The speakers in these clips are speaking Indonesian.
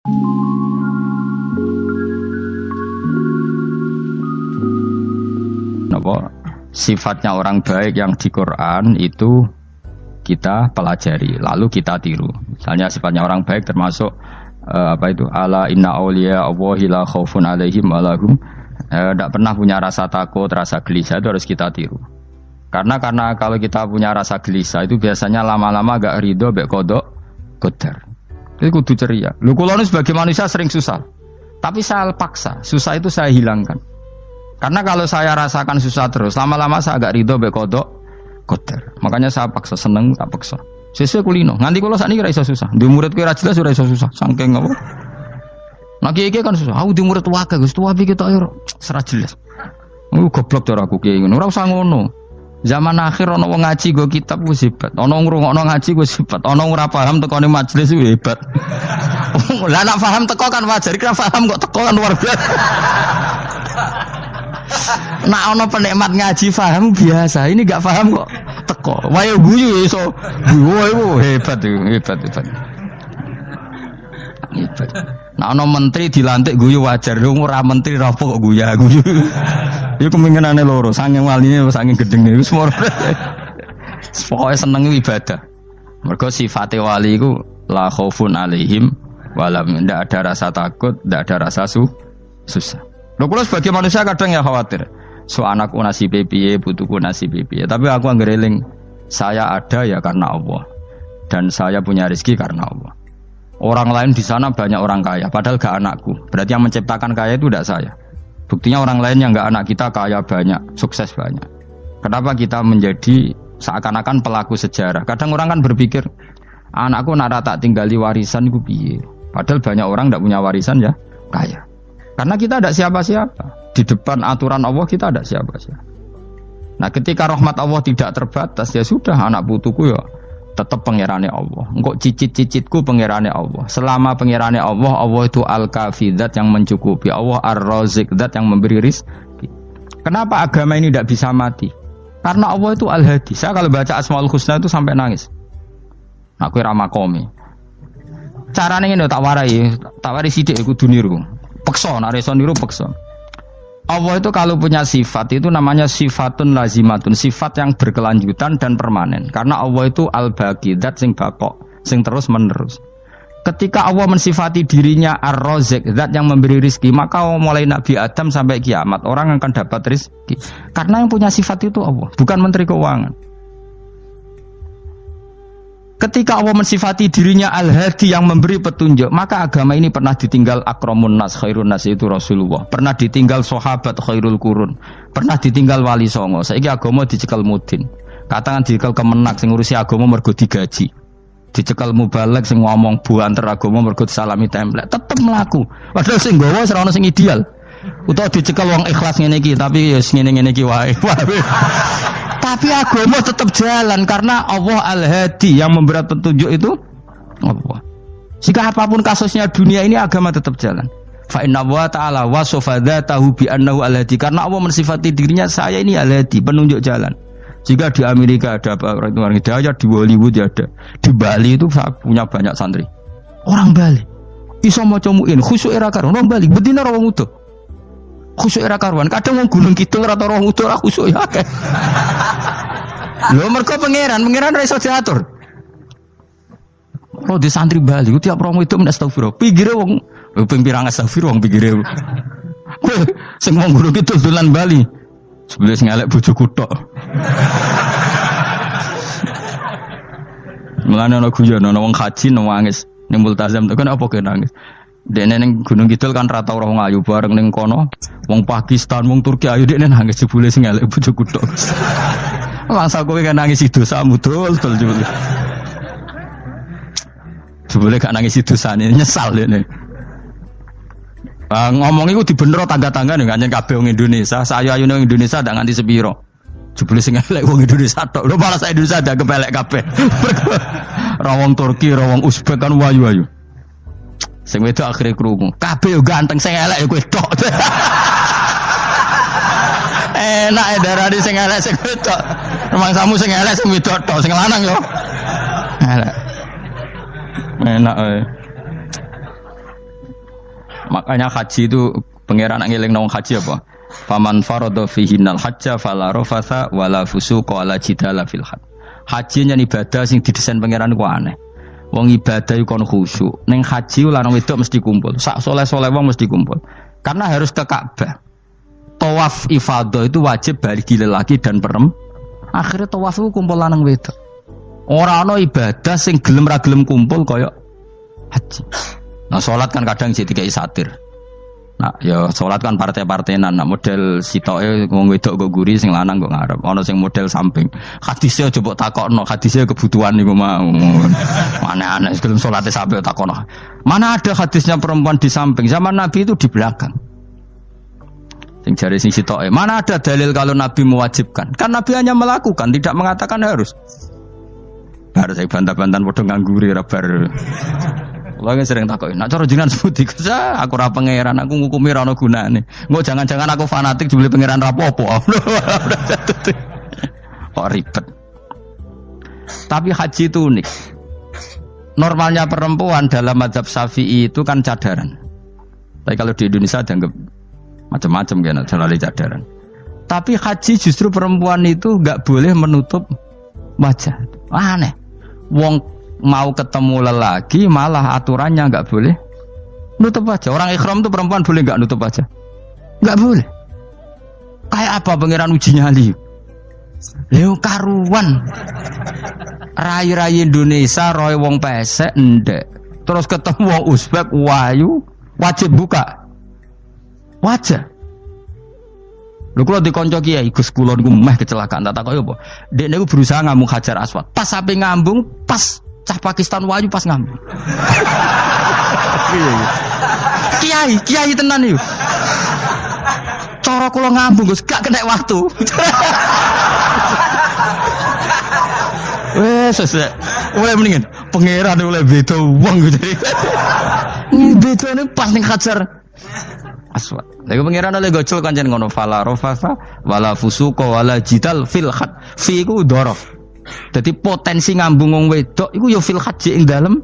Napa sifatnya orang baik yang di Quran itu kita pelajari lalu kita tiru. Misalnya sifatnya orang baik termasuk ala inna auliya Allahi la khaufun alaihim wa lahum tidak pernah punya rasa takut, rasa gelisah, itu harus kita tiru. Karena kalau kita punya rasa gelisah itu biasanya lama-lama agak ridho mbek kodok qadar. Itu kudu ceria. Lho kula nu sebagai manusia sering susah. Tapi saya paksa, susah itu saya hilangkan. Karena kalau saya rasakan susah terus, lama-lama saya agak ridho mbek kodok qadar. Makanya saya paksa, seneng tak paksa. Sesuai kulino. Nganti kula sakniki ora iso susah. Di murid kowe ora jelas ora iso susah. Saking apa? Nah kiai kan susah. Aku di murid wae Gus, tuwa iki ketok ora jelas. Goblok cara aku kiai ngono. Ora usah ngono. Zaman akhir ana wong ngaji go kitab wis hebat. Ana ngrungokno ngaji wis hebat. Ana ora paham tekone majelis wis hebat. Lah nek paham teko kan wajar, kira paham kok teko kan luar biasa. Nak ono penikmat ngaji paham biasa, ini gak paham kok teko. Wae guyu iso. Guyu hebat. Nak ono menteri dilantik guyu wajar, ora menteri rapo kok guyu. Iku kemungkinane loro, saking waline saking gedenge wis moro. Pokoke seneng ibadah. Mergo sifate wali iku la khaufun alaihim walam, ndak ada rasa takut, ndak ada rasa susah. Lho kula sebagai manusia kadang ya khawatir. So anakku nasib piye, putuku nasib piye. Tapi aku anggereling saya ada ya karena Allah. Dan saya punya rezeki karena Allah. Orang lain di sana banyak orang kaya, padahal gak anakku. Berarti yang menciptakan kaya itu tidak saya. Buktinya orang lain yang gak anak kita kaya banyak, sukses banyak. Kenapa kita menjadi seakan-akan pelaku sejarah? Kadang orang kan berpikir, anakku nak tak tinggali warisan itu piye. Padahal banyak orang tidak punya warisan ya kaya. Karena kita tidak siapa-siapa. Di depan aturan Allah kita tidak siapa-siapa. Nah ketika rahmat Allah tidak terbatas, ya sudah anak putuku ya tetap pangerane Allah. Engkau cicit-cicitku pangerane Allah. Selama pangerane Allah, Allah itu al-kafi, zat yang mencukupi. Allah ar-razik, zat yang memberi rizki. Kenapa agama ini tidak bisa mati? Karena Allah itu al-hadi. Saya kalau baca Asmaul Husna itu sampai nangis. Aku ramakomi. Caranya ini tak warai sidik aku duniru. Pekso, nareson niru pekso. Allah itu kalau punya sifat itu namanya sifatun lazimatun, sifat yang berkelanjutan dan permanen. Karena Allah itu al-baqi, zat sing bakok, sing terus menerus. Ketika Allah mensifati dirinya ar-razik, zat yang memberi rizki, maka mulai Nabi Adam sampai kiamat orang akan dapat rizki. Karena yang punya sifat itu Allah, bukan menteri keuangan. Ketika Allah mensifati dirinya al-hadi yang memberi petunjuk, maka agama ini pernah ditinggal akramun nas, khairun nas itu Rasulullah. Pernah ditinggal sahabat khairul qurun. Pernah ditinggal wali songo. Saiki agama dicekel mudin. Katakan dicekel kemenak sing ngurusi agama mergo digaji. Dicekel mubalek sing ngomong buanter agama mergo disalami template. Tetep mlaku. Padahal sing nggawa ora ono sing ideal. Utawa dicekel wong ikhlas ngene iki, tapi ya ngene-ngene iki wae. Tapi agama tetap jalan karena Allah al-hadi yang memberi petunjuk itu Allah. Jika apapun kasusnya dunia ini agama tetap jalan. Fa inna wa ta'ala wasafa dzatahu bi annahu al-hadi, karena Allah mensifati dirinya saya ini al-hadi, penunjuk jalan. Jika di Amerika ada orang hidayah, di Hollywood ada, di Bali itu saya punya banyak santri. Orang Bali iso maca muin khusyuk era karo orang Bali bedina ora wong utuh. Khusyuk era karuan, kadang wong Gunung Kidul ora roh utuh ora khusyuk ya akeh. Lho mergo pangeran ora iso diatur. Oh di santri Bali ku tiap romo itu men astagfirullah. Pinggire wong ping pirang astagfirullah wong pinggire. Sing wong Gunung Kidul dolan Bali. Sebelah ngelek bojoku tok. Mulane ana guyon ana wong haji nangis ning multazam tekan apa ke nangis. Dene ning Gunung Kidul kan rata ora wong ayu bareng ning kono. Wong Pakistan, wong Turki ayu dekne nangis jebule sing elek bojoku tok. Mangsa kowe kan nangis dosamu dol jebule. Jebule gak nangis dosane nyesal dekne. Ngomong iku dibenero tangga-tangga ning kanjen kabeh wong Indonesia. Sayu-ayune wong Indonesia ndak nganti sepiro. Jebule sing elek wong Indonesia tok. Lho malah sak Indonesia ada kepelek kabeh. Ra wong Turki, ra wong Uzbek kan wayu-wayu. Sing wedok akhire krungu. Kabeh yo ganteng sing elek yo kowe tok. Enak darani sing elek sing wedok. Rumangsamu sing elek sing wedok tok, sing lanang yo. Elek. Enak ae. Makanya haji itu pangeran ngeling nang haji apa? Faman farada fihinnal hajja fala rafatha wala fusuqa wala jidala fil hajj. Haji nyen ibadah sing didesain pangeran ku aneh. Wong ibadah iku kon khusyuk. Ning haji lanang wedok mesti kumpul. Sak soleh-soleh wong mesti kumpul. Karena harus ke Ka'bah. Tawaf ifadah itu wajib bagi lelaki dan perempuan. Akhirnya tawaf itu kumpul lanang wedok. Ora ana ibadah sing gelem ra gelem kumpul kaya haji. Nah salat kan kadang jadi dikai satir. Nah, ya salat kan partai-partainan. Nah, model sitoke wong wedok kok guri sing lanang kok ngarep. Ana sing model samping. Hadise aja mbok takokno, hadise kebutuhan niku mau. Aneh-aneh sebelum salate sampe takokno. Mana ada hadisnya perempuan di samping? Zaman Nabi itu di belakang. Sing jare sing sitoke. Mana ada dalil kalau Nabi mewajibkan? Kan Nabi hanya melakukan, tidak mengatakan harus. Bar saya bantah-bantahan padha ngangguri ra bar. Kula sering takoki, nek cara jenengan sebuti aku ora pangeran, aku ngukumi ora ana gunane. Engko jangan-jangan aku fanatik jebule pangeran ra apa-apa. Kok ribet. Tapi haji itu unik. Normalnya perempuan dalam mazhab Syafi'i itu kan cadaran. Tapi kalau di Indonesia dianggap macam-macam kan, selalu cadaran. Tapi haji justru perempuan itu enggak boleh menutup wajah. Aneh. Wong mau ketemu lelaki malah aturannya enggak boleh nutup wajah. Orang ikhram itu perempuan boleh enggak nutup wajah? Enggak boleh. Kayak apa pangeran uji nyali? Leo karuan. Rai-rai Indonesia roy wong pesek ndek. Terus ketemu wong Uzbek wayu wajib buka wajah. Lho kula dikonco kiai Gus kula niku meh kecelakaan tak takoki apa. Dek niku berusaha ngambung Hajar Aswad. Pas sampe ngambung pas cah Pakistan wayu pas ngambung. Kiai tenan iki. Cara kula ngambung Gus gak kena waktu. Wes sesek. Oleh mendingan pangeran oleh beda wong gitu. Bedane pas ning Hajar Aswad. Lha pangeran oleh gocol kancen ngono fala rafasa wala fusuqa wala jidal fil khat. Fi ku dhorof. Jadi potensi ngambung wong wedok iku ya fil haji ing dalem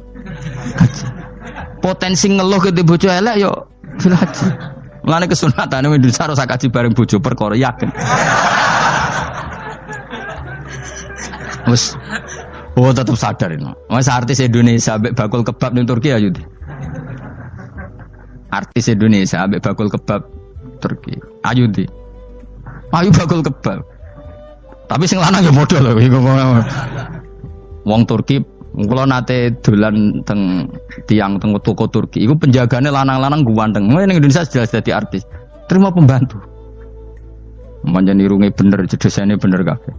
haji. Potensi ngeluh ke bojo elek ya fil haji. Mulane kesunatane Indonesia harus kaji bareng bojo perkara yakin. Wes tetap sadar ini. Mas artis Indonesia ambek bakul kebab ning Turki ayo. Artis Indonesia ambek bakul kebab Turki. Ayo di. Ayo bakul kebab. Tapi sing lanang ya modal lho iku. Wong Turki, kula nate dolan teng tiang teng toko Turki. Iku penjagane lanang-lanang guwandeng. Ning Indonesia jelas dadi artis. Terima pembantu. Manjen irunge bener, jedesane bener kabeh.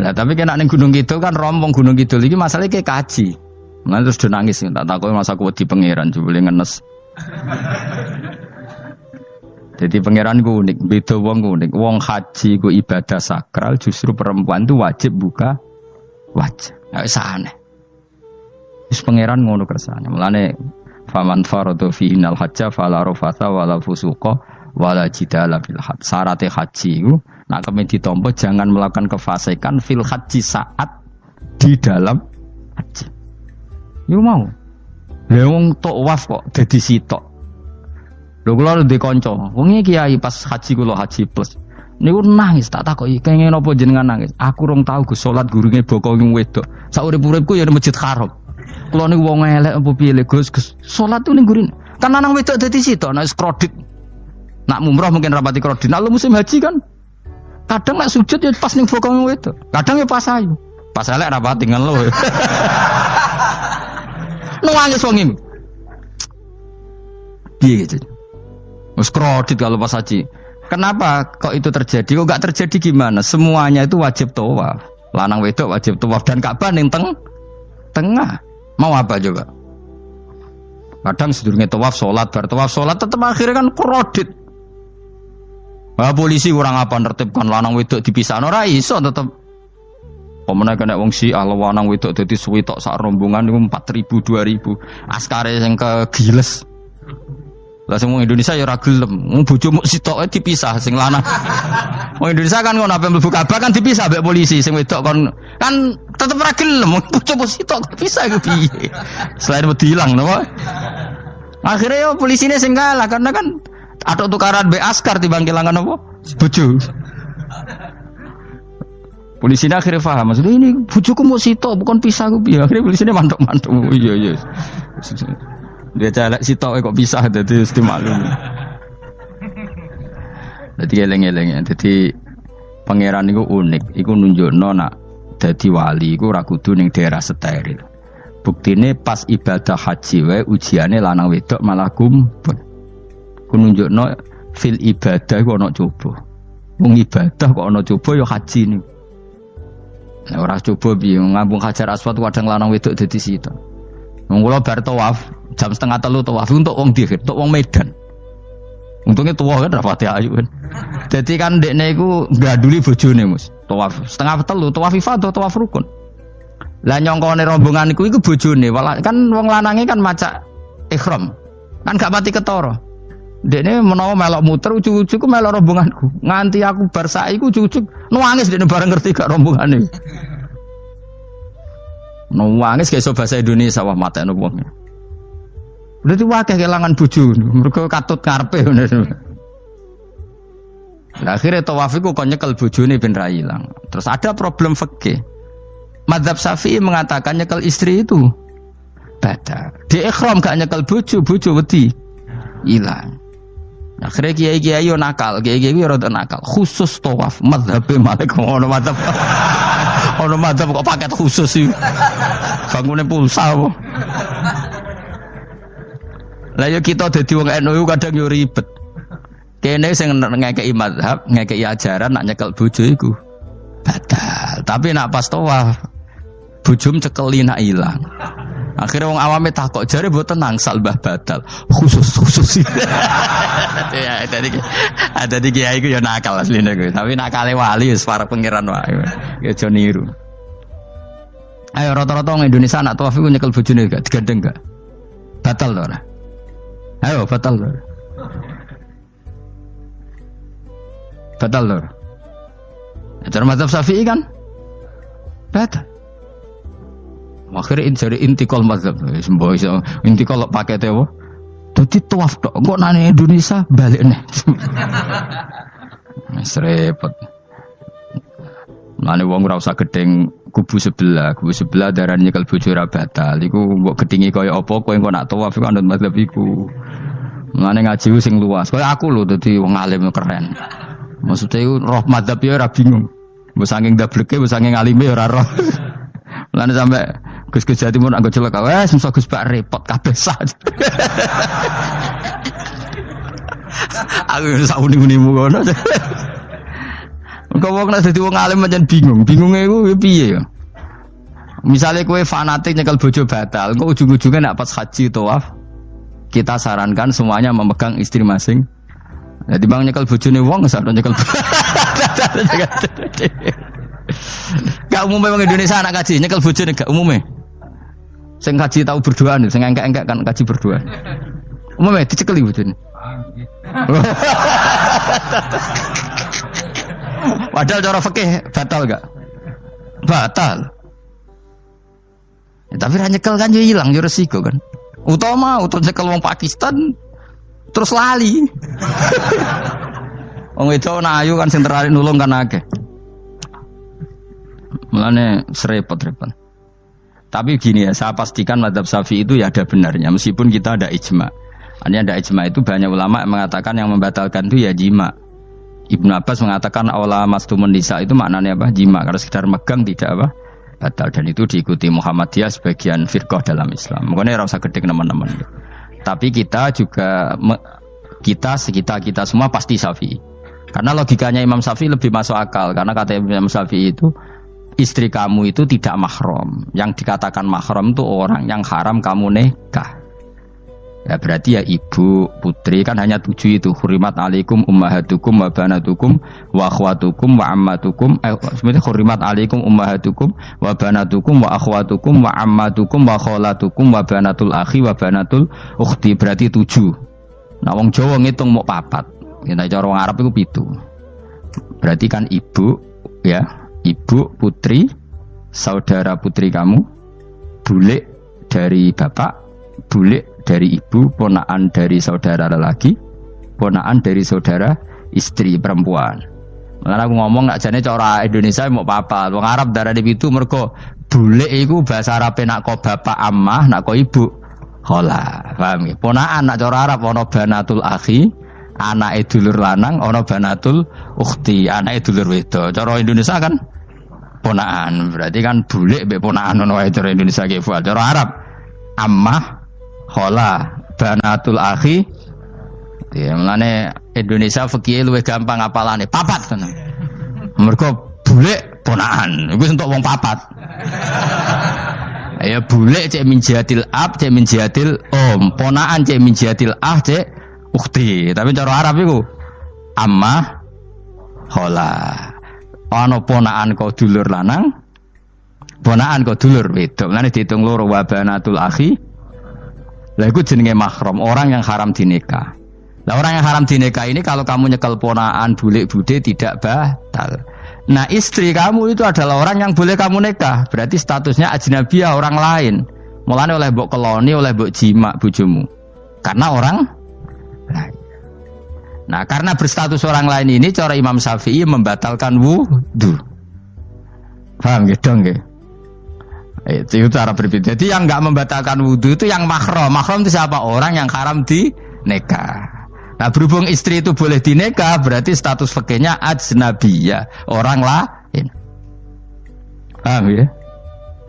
Lah tapi kena ning Gunung Kidul kan rombong Gunung Kidul iki masalahe kayak kaji. Nah terus do nangis tak takoki masa aku wedi pangeran jebule ngenes. Jadi pangeran ku unik, beda wong unik. Wong haji ku ibadah sakral, justru perempuan itu wajib buka wajah. Nggak aneh. Terus pangeran ngono kersane. Mulane faman faradu fihinal hajja fala rafatha wala fusuqa wala jidala fil hajj. Syarat haji ku nak kemen ditampa jangan melakukan kefasikan fil haji saat di dalam haji. Yo mau. Lah wong tawaf kok dadi sitok. Lho kula ndek kanca, wong iki kiai pas haji kula haji plus. Niku nangis tak takoki, kenging napa jenengan nangis? Aku rong tau Gus salat gurunge bokong wedok. Sak urip-uripku ya Masjid Haram. Kula niku wong elek apa piye le Gus? Salat ning gurine. Kan lanang wedok dadi sitok nek kredit. Nak mumrah mungkin rapati kredit. Nek musim haji kan kadang nek sujud ya pas ning bokong wedok. Kadang ya pas ayu. Pas elek rapati ngelo. Nangis wong iki. Piye gitu? Wes kredit kalau pas haji. Kenapa kok itu terjadi? Kok enggak terjadi gimana? Semuanya itu wajib tawaf. Lanang wedok wajib tawaf dan Ka'bah ning tengah. Mau apa coba? Kadang sedurunge tawaf salat, bar tawaf salat tetep akhirnya kan kredit. Ah polisi kurang apa nertibkan lanang wedok dipisahno ora iso tetep. Pemene kena wong Syiah lanang wedok dadi suwi tok sak rombongan niku 4.000 2.000. Askare sing kegiles. Lah semua Indonesia ya ora gelem. Bojo muk sitoke dipisah sing lanang. Wong Indonesia kan ngono ape mlebu Ka'bah kan dipisah mbek polisi sing wedok kan tetep ora gelem. Bojo muk sitok dipisah iku piye? Selain wedi ilang napa? Akhirnya yo polisine sing kalah karena kan atau tukaran be askar timbang kelangan apa? Bojo. Polisine akhirnya paham maksudnya ini bojoku mau sitok bukan pisah ku piye. Akhirnya polisine mantuk-mantuk. Iya. Dia calek sitok kok pisah dadi mesti maklum. Dadi eleng-eleng. Dadi pangeran iku unik, iku nunjukno nak dadi wali iku ora kudu ning daerah steril. Buktine pas ibadah haji wae ujiane lanang wedok malah kumpul. Ku nunjukno fil ibadah iku ana coba. Wong ibadah kok ana coba ya haji niku. Nek ora coba piye ngambung Hajar Aswad kadang lanang wedok dadi sitok. Wong kula bar tawaf jam 2:30 tawaf untuk wong dihir, untuk wong Medan. Untungnya tua kan rapati ayu kan. Jadi kan dekne iku ngganduli bojone Mus. Tawaf 2:30 tawaf ifadah tawaf rukun. Lah nyongkone rombongan iku bojone, kan wong lanange kan macak ihram. Kan gak mati ketara. Dekne menawa melok muter ujug-ujug ku melok rombonganku. Nganti aku bar saiki ku ujug-ujug nangis dekne bareng ngerti gak rombongane. Nangis gak iso bahasa Indonesia wah matene wong. Berarti wakil kelangan bojo, mereka katut karpe. Nah, akhirnya tawaf itu kok nyekel bojone ben ra ilang. Terus ada problem fikih. Madzhab Syafi'i mengatakan nyekel istri itu batal. Di ikhram gak nyekel bojo wedi ilang. Akhirnya kiai-kiai yo nakal, kiai-kiai yo rada nakal. Khusus tawaf madzhab Malik ono madzhab. Ono madzhab kok paket khusus iki. Bangune pulsa apa? Lah yo kita dadi wong NU kadang yo ribet. Kene sing ngekeki mazhab, ngekeki ajaran nak nyekel bojo iku batal. Tapi nak pas tawaf bojom cekeli nak ilang. Akhirnya wong awame takok jare mboten nangsal mbah batal. Khusus. Ya tadi kiai iku yo nakal asline kuwi. Tapi nakale wali wis para pangeran wae. Ya aja niru. Ayo rata-rata wong Indonesia nak tawaf iku nyekel bojone gak digandeng gak? Batal to ora? Ayo batal lor. Batal lor. Cara mazhab Syafi'i kan batal. Akhirnya jadi intikal mazhab. Semboh iso intikal pakete apa? Dadi tawaf tok. Kok nang Indonesia balik nih. Wis repot. Mane wong ora usah gedeng kubu sebelah darane nyekel bojo ora batal. Iku mbok gedhingi kaya apa kowe engko nak tawaf iku anut mazhab iku. Mane ngaji sing luas. Kaya aku lho dadi wong alim keren. Maksudnya iku roh mazhab ya ora bingung. Mbok saking dableke, mbok saking alime ya ora roh. Mane sampe Gus-Gus Jawa Timur anggo celaka, wes mesti Gus Pak repot kabeh sah. Aku wis sauni-unimu ngono. Engko wong nek dadi wong alim pancen bingung. Bingunge iku piye ya? Misale kowe fanatik nyekel bojo batal, engko ujung-ujunge nek pas haji tawaf kita sarankan semuanya memegang istri masing. Jadi bang nyekel bojone wong sakno nyekel. Gak umumnya orang Indonesia anak kaji nyekel bojone gak umumnya. Sing kaji tahu berdoa nih, sing engkek-engkek kan kaji berdoa. Umumnya dicekeli bojone. Padahal cara fikih batal gak? Batal. Ya, tapi ra nyekel kan yo ilang yo resiko kan. Utama nyekel wong Pakistan terus lali. Wong wedok ayu kan sing tertarik nulung kan akeh. Mulane serepot-repot. Tapi gini ya, saya pastikan mazhab Syafi'i itu ya ada benarnya meskipun kita ada ijma. Hanya ada ijma itu banyak ulama yang mengatakan yang membatalkan itu ya jima. Ibnu Abbas mengatakan awla mastumun nisa itu maknanya apa? Jima. Karena sekedar megang tidak apa? Batal, dan itu diikuti Muhammadiyah sebagian firqah dalam Islam. Makanya rasa gede teman-teman. Tapi kita juga kita semua pasti Syafi'i. Karena logikanya Imam Syafi'i lebih masuk akal. Karena kata Imam Syafi'i itu istri kamu itu tidak mahram. Yang dikatakan mahram itu orang yang haram kamu nikah. Ya berarti ya ibu, putri kan hanya 7 itu. Hurimat alaikum ummahatukum wa banatukum wa akhwatukum wa ammatukum. Sebenarnya hurimat alaikum ummahatukum wa banatukum wa akhwatukum wa ammatukum wa kholatukum wa banatul akhi wa banatul ukhti. Berarti 7. Nah wong Jawa ngitung mau 4. Kita cara wong Arab itu 7. Berarti kan ibu, ya, ibu, putri, saudara putri kamu, bule dari bapak, bulik dari ibu, ponakan dari saudara lelaki, ponakan dari saudara istri perempuan. Karena aku ngomong nak jane cara Indonesia mau apa? Wong Arab darah di itu mergo bulik iku bahasa Arab nak ko bapak ammah, nak ko ibu khola. Paham ya? Ponakan nak cara Arab ana banatul akhi, anake dulur lanang, ana banatul ukhti, anake dulur wedok. Cara Indonesia kan ponakan. Berarti kan bulik mbek ponakan ono wae cara Indonesia ki. Cara Arab ammah, khola, banatul akhi. Ya, mulane Indonesia fikih luwih gampang apalane papat tenan. Mergo bulik ponakan, iku entuk wong papat. Ya bulik cek min jihatil ab, cek min jihatil om, ponakan cek min jihatil ah, cek ukhti. Tapi cara Arab iku ammah khola. Ana ponakan kok dulur lanang, ponakan kok dulur wedok. Mulane diitung loro wa banatul akhi. Lah iku jenenge mahram, orang yang haram dinikah. Nah orang yang haram dinikah ini kalau kamu nyekel ponaan bulik bude tidak batal. Nah istri kamu itu adalah orang yang boleh kamu nikah. Berarti statusnya ajnabiyah, orang lain. Mulane oleh mbok keloni, oleh mbok jima bojomu. Karena orang lain. Nah karena berstatus orang lain ini cara Imam Syafi'i membatalkan wudu. Paham gitu nggih? Itu cara berbeda. Jadi yang enggak membatalkan wudu itu yang mahram. Mahram itu siapa? Orang yang haram dinikah. Nah berhubung istri itu boleh dinikah, berarti status fikihnya ajnabiyah, orang lain. Paham ya?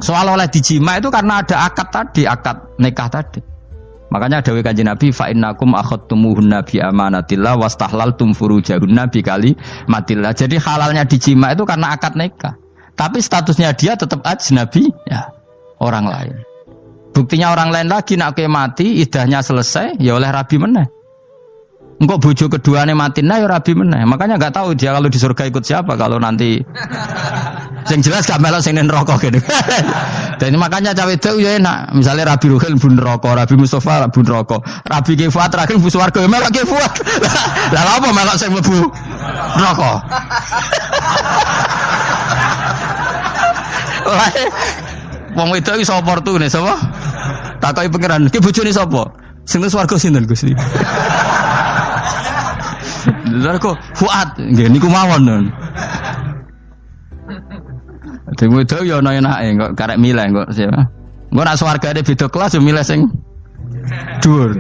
Soal oleh dijima itu karena ada akad tadi, akad nikah tadi. Makanya dawuh Kanjeng Nabi, fa innakum akhadtumuhunna bi amanatillah wastahlaltum furujahunna bi kalimatillah. Jadi halalnya dijima itu karena akad nikah. Tapi statusnya dia tetap ajnabi, ya, orang lain. Buktinya orang lain lagi nak mati, idahnya selesai, ya oleh rabi meneh. Engkau bojo keduanya mati nah ya rabi meneh. Makanya enggak tahu dia kalau di surga ikut siapa kalau nanti. Yang jelas gak melok sing neraka gitu. Dan makanya cawe itu ya enak. Misalnya Rabi Ruhil bun neraka, Rabi Mustafa bun neraka, Rabi Kifuat terakhir bun swarga melok Kifuat. Lah apa melok sing mlebu neraka? Wong wedok iki sapa portune sapa? Takoki pangeran, ki bojone sapa? Sing nang swarga sinten Gusti? Lha kok Fuad nggih niku mawon. Dene wedok yo ana enake kok karek milih kok siapa. Engko nek swargane beda kelas yo milih sing dhuwur.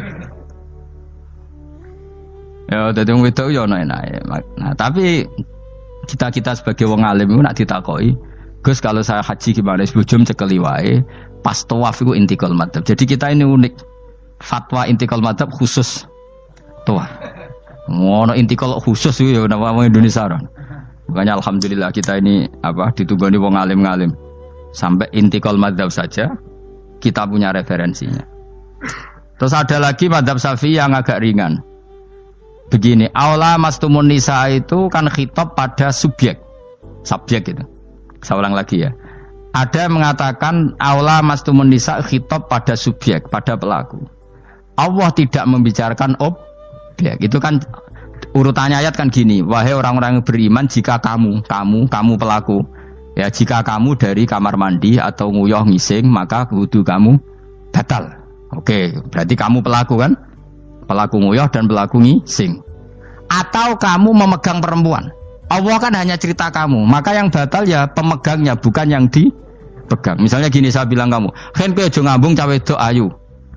Ya dadi wong wedok yo ana enake. Nah, tapi kita sebagai wong alim iku nek ditakoki, Gus kalau saya haji gimana? Sebelum cekeli wae, pas tawaf iku intikal madzhab. Jadi kita ini unik. Fatwa intikal madzhab khusus tawaf. Ngono intikal khusus itu ya nama orang Indonesia kan. Makanya alhamdulillah kita ini ditugani wong alim-alim. Sampai intikal madzhab saja kita punya referensinya. Terus ada lagi madzhab Syafi'i yang agak ringan. Begini, aula mastumun nisa itu kan khitab pada subjek itu. Saya ulang lagi ya. Ada yang mengatakan aula mastumun nisa khitab pada subjek, pada pelaku. Allah tidak membicarakan objek. Itu kan urutannya ayat kan gini. Wahai orang-orang yang beriman, jika kamu pelaku, ya jika kamu dari kamar mandi atau nguyuh ngising, maka wudu kamu batal. Oke, berarti kamu pelaku kan? Pelaku nguyuh dan pelaku ngising. Atau kamu memegang perempuan. Allah kan hanya cerita kamu, maka yang batal ya pemegangnya, bukan yang dipegang. Misalnya gini, saya bilang kamu, "Hen kowe aja ngambung cawe wedok ayu."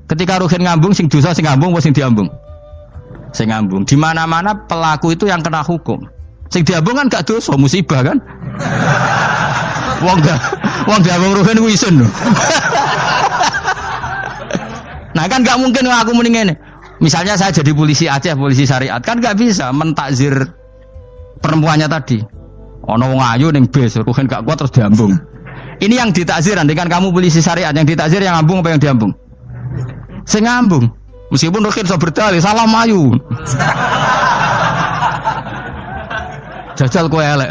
Ketika ruhin ngambung, sing dosa sing ngambung apa sing diambung? Sing ngambung. Di mana-mana pelaku itu yang kena hukum. Sing diambung kan gak dosa, musibah kan? Wong diambung ruhin ku isin lho. Nah kan gak mungkin aku muni ngene. Misalnya saya jadi polisi Aceh, polisi syariat, kan gak bisa mentakzir perempuannya tadi. Ono wong ayu ning bis, ruhin gak kuat terus diambung. Ini yang ditakzir, andaikan kamu polisi syariat, yang ditakzir yang ngambung apa yang diambung? Sing ngambung. Meskipun ruhin iso berdalih, salah mayu. Jajal kowe elek.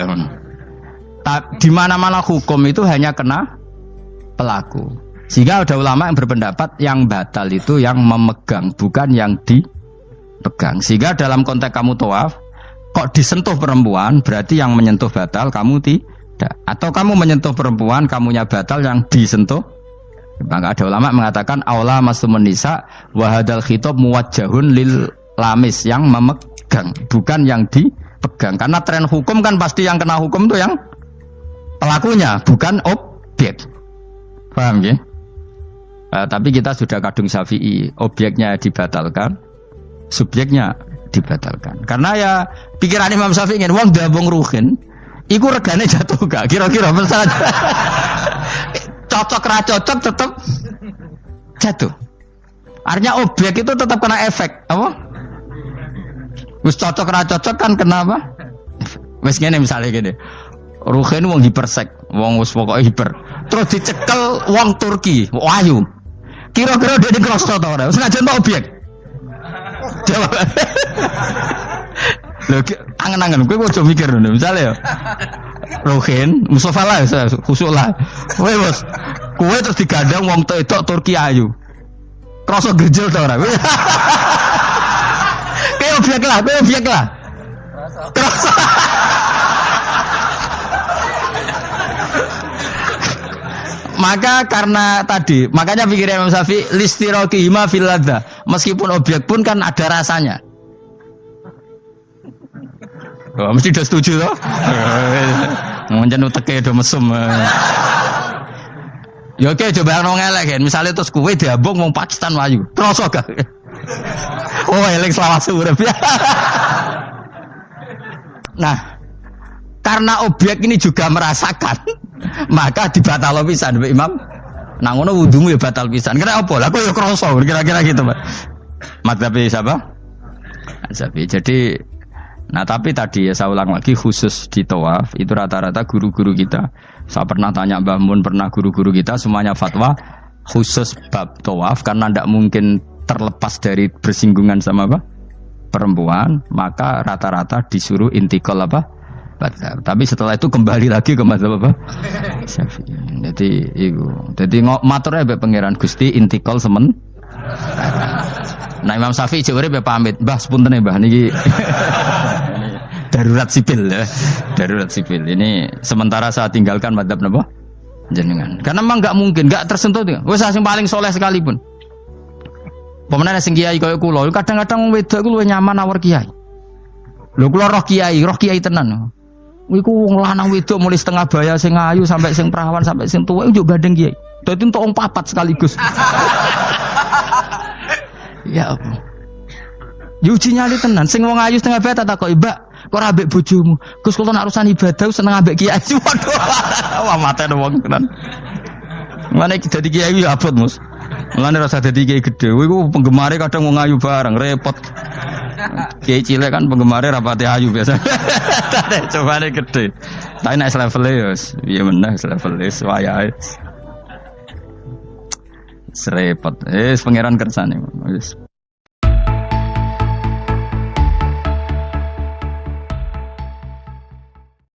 Di mana-mana hukum itu hanya kena pelaku. Sehingga ada ulama yang berpendapat yang batal itu yang memegang, bukan yang dipegang. Sehingga dalam konteks kamu tawaf, kok disentuh perempuan, berarti yang menyentuh batal, kamu tidak. Atau kamu menyentuh perempuan, kamunya batal, yang disentuh Maka ada ulama mengatakan aula masumun nisa wa hadzal khitab muwajjahun lil lamis yang memegang, bukan yang dipegang. Karena tren hukum kan pasti yang kena hukum itu yang pelakunya, bukan objek. Paham ya? Tapi kita sudah kadung Syafi'i, objeknya dibatalkan, subjeknya dibatalkan. Karena ya pikiran Imam Syafi'i ingin wong dabung ruhin, iku regane jatuh gak? Kira-kira misalnya cocok ra cocok tetap jatuh. Artinya objek itu tetap kena efek, apa? Wis cocok ra cocok kan kena apa? Wis ngene misalnya gini. Ruhin wong hipersek, wong wis pokoke hiper. Terus dicekel wong Turki, ayu. Kira-kira dia dikrosot ta ora? Wis ngajen objek. Jawab. Lho, angen-angen kowe ojo mikir ngono. Misale ya. Ruhin, Mustafa lah, khusuk lah. Kowe bos, kowe terus digandeng wong wedok Turki ayu. Krosok gerjel ta ora? Kowe objek lah. Krosok. Maka karena tadi, makanya pikirnya Imam Syafi'i listiraqihima fil ladza. Meskipun objek pun kan ada rasanya. Oh, mesti udah setuju toh? Ngencen uteke do mesum. Ya oke coba nang elek kan. Misale terus kowe diambung wong Pakistan wayu. Kroso gak? Oh, elek selawase urip. Nah, karena objek ini juga merasakan, maka dibatal pisan Mbak Imam. Nang ngono wudumu ya batal pisan. Kira apa? Lah kok ya kroso kira-kira gitu, Pak. Madzhab siapa? Syafi'i. Jadi tapi tadi ya saya ulang lagi khusus di tawaf itu rata-rata guru-guru kita. Saya pernah tanya Mbah Mun, pernah guru-guru kita semuanya fatwa khusus bab tawaf karena tidak mungkin terlepas dari bersinggungan sama apa? Perempuan, maka rata-rata disuruh intikal apa? Madzhab. Tapi setelah itu kembali lagi ke madzhab apa? Syafi'i. Jadi maturnya mbek pangeran Gusti intikal semen. Nah Imam Syafi'i jare be pamit, Mbah sepunten Mbah niki. Darurat sipil ya. Darurat sipil. Ini sementara saya tinggalkan madzhab napa? Jenengan. Karena memang enggak mungkin, enggak tersentuh tuh. Wis sing paling soleh sekalipun. Pemenang sing kiai kaya kula, kadang-kadang wedok iku luwih nyaman awar kiai. Lho kula roh kiai tenan. Iku wong lanang wedok mulai setengah baya sing ayu sampai sing perawan sampai sing tuwa yo gandeng kiai. Dadi entuk wong papat sekaligus. Ya apa? Yuji nyali tenan, sing wong ayu setengah baya tak takoki, "Mbak, kok ora ambek bojomu?" Gus kula nak urusan ibadah seneng ambek kiai. Waduh. Wah mate wong tenan. Mane iki dadi kiai yo abot, Mus. Mulane rasa dadi kiai gedhe. Kowe iku penggemare kadang wong ayu bareng repot. Kiai cilik kan penggemare rapati ayu biasa. Cobane gede. Tapi nek level ya piye meneh level wayahe. Serepot. Pangeran kersane. Wis